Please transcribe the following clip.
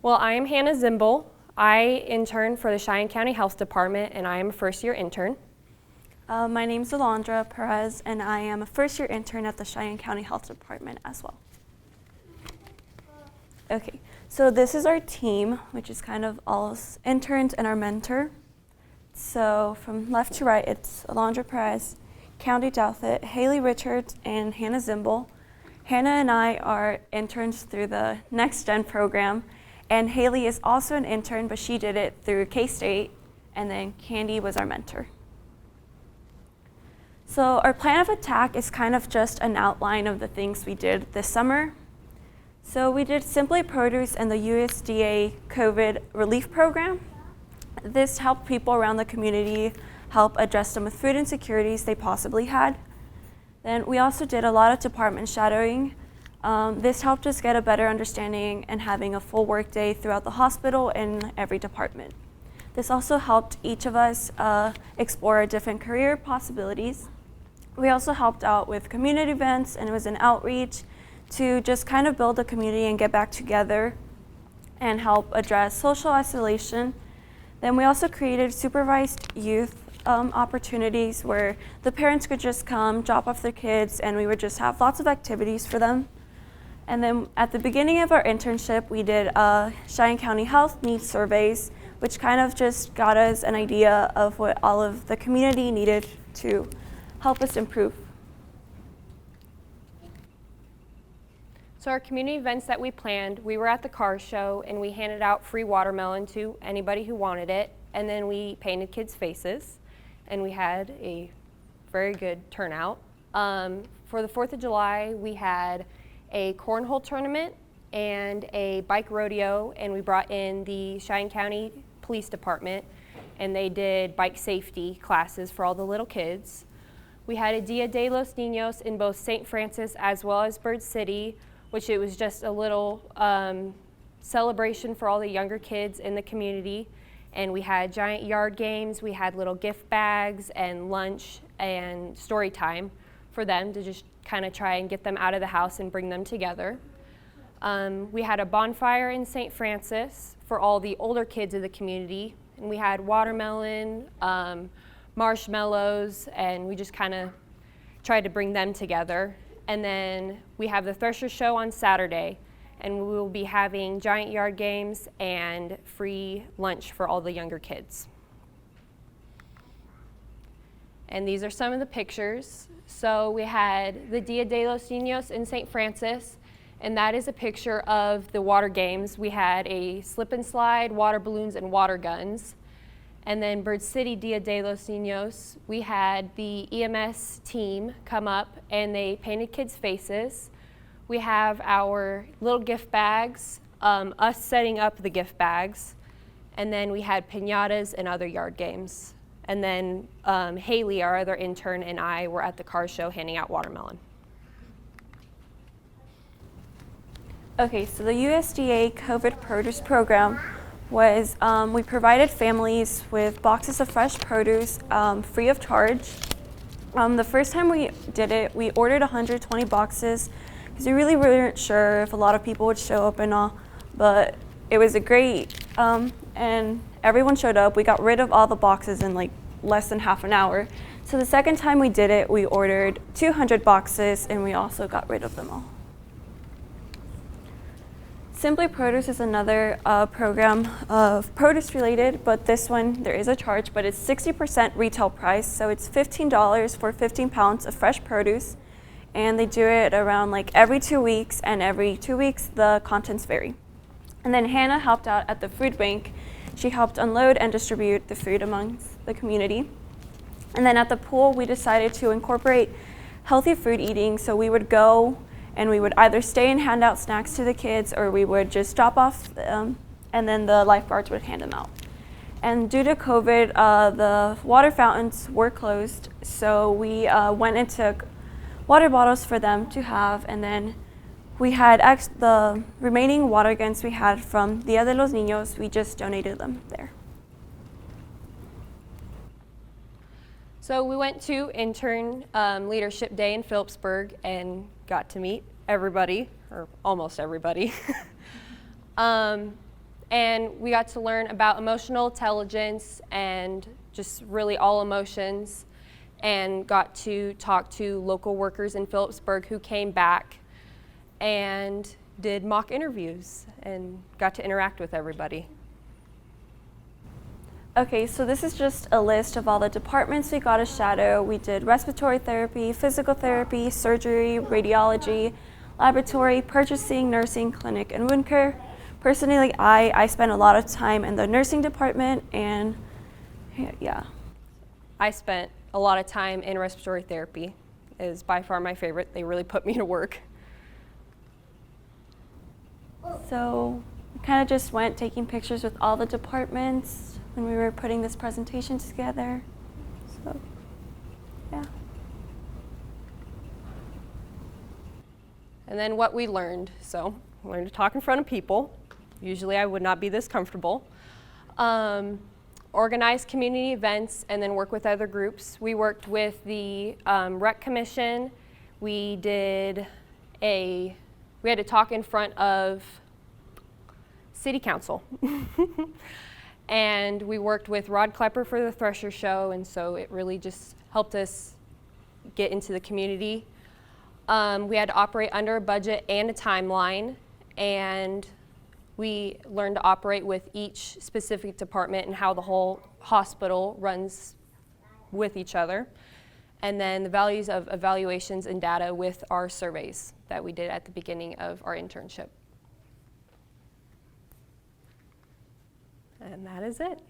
Well, I am Hannah Zimbal. I intern for the Cheyenne County Health Department, and I am a first-year intern. My name is Alondra Perez, and I am a first-year intern at the Cheyenne County Health Department as well. Okay, so this is our team, which is kind of all us interns and our mentor. So from left to right, it's Alondra Perez, County Douthit, Haley Richards, and Hannah Zimbal. Hannah and I are interns through the Next-Gen program, and Haley is also an intern, but she did it through K-State, and then Candy was our mentor. So our plan of attack is kind of just an outline of the things we did this summer. So we did Simply Produce and the USDA COVID relief program. This helped people around the community help address some of the food insecurities they possibly had. Then we also did a lot of department shadowing. This helped us get a better understanding and having a full workday throughout the hospital and every department. This also helped each of us explore different career possibilities. We also helped out with community events, and it was an outreach to just kind of build a community and get back together and help address social isolation. Then we also created supervised youth opportunities where the parents could just come, drop off their kids, and we would just have lots of activities for them. And then at the beginning of our internship, we did Cheyenne County Health Needs Surveys, which kind of just got us an idea of what all of the community needed to help us improve. So our community events that we planned, we were at the car show and we handed out free watermelon to anybody who wanted it, and then we painted kids' faces, and we had a very good turnout. For the 4th of July, we had a cornhole tournament and a bike rodeo, and we brought in the Cheyenne County Police Department, and they did bike safety classes for all the little kids. We had a Dia de los Niños in both St. Francis as well as Bird City, which it was just a little celebration for all the younger kids in the community. And we had giant yard games, we had little gift bags and lunch and story time for them to just kind of try and get them out of the house and bring them together. We had a bonfire in St. Francis for all the older kids of the community, and we had watermelon, marshmallows, and we just kind of tried to bring them together. And then we have the Thresher Show on Saturday, and we will be having giant yard games and free lunch for all the younger kids. And these are some of the pictures. So we had the Dia de los Niños in St. Francis, and that is a picture of the water games. We had a slip and slide, water balloons, and water guns. And then Bird City Dia de los Niños, we had the EMS team come up and they painted kids' faces. We have our little gift bags, us setting up the gift bags, and then we had piñatas and other yard games. And then Haley, our other intern, and I were at the car show handing out watermelon. Okay, so the USDA COVID produce program was we provided families with boxes of fresh produce free of charge. The first time we did it, we ordered 120 boxes because we really weren't sure if a lot of people would show up and all, but it was a great, and everyone showed up. We got rid of all the boxes in like less than half an hour. So the second time we did it, we ordered 200 boxes and we also got rid of them all. Simply Produce is another program of produce related, but this one, there is a charge, but it's 60% retail price. So it's $15 for 15 pounds of fresh produce. And they do it around like every 2 weeks, and every 2 weeks the contents vary. And then Hannah helped out at the food bank. She helped unload and distribute the food amongst the community. And then at the pool, we decided to incorporate healthy food eating. So we would go and we would either stay and hand out snacks to the kids, or we would just drop off and then the lifeguards would hand them out. And due to COVID, the water fountains were closed, so we went and took water bottles for them to have, and then we had the remaining water guns we had from Dia de los Niños, we just donated them there. So we went to Intern Leadership Day in Phillipsburg and got to meet everybody, or almost everybody. And we got to learn about emotional intelligence and just really all emotions, and got to talk to local workers in Phillipsburg who came back and did mock interviews and got to interact with everybody. Okay, so this is just a list of all the departments we got to shadow. We did respiratory therapy, physical therapy, surgery, radiology, laboratory, purchasing, nursing, clinic, and wound care. Personally, I spent a lot of time in the nursing department, and yeah. I spent a lot of time in respiratory therapy. It is by far my favorite. They really put me to work. So we kind of just went taking pictures with all the departments when we were putting this presentation together. So, yeah. And then what we learned. So, we learned to talk in front of people. Usually I would not be this comfortable. Organize community events and then work with other groups. We worked with the Rec Commission. We had to talk in front of City Council. And we worked with Rod Klepper for the Thresher Show, and so it really just helped us get into the community. We had to operate under a budget and a timeline, and we learned to operate with each specific department and how the whole hospital runs with each other. And then the values of evaluations and data with our surveys that we did at the beginning of our internship. And that is it.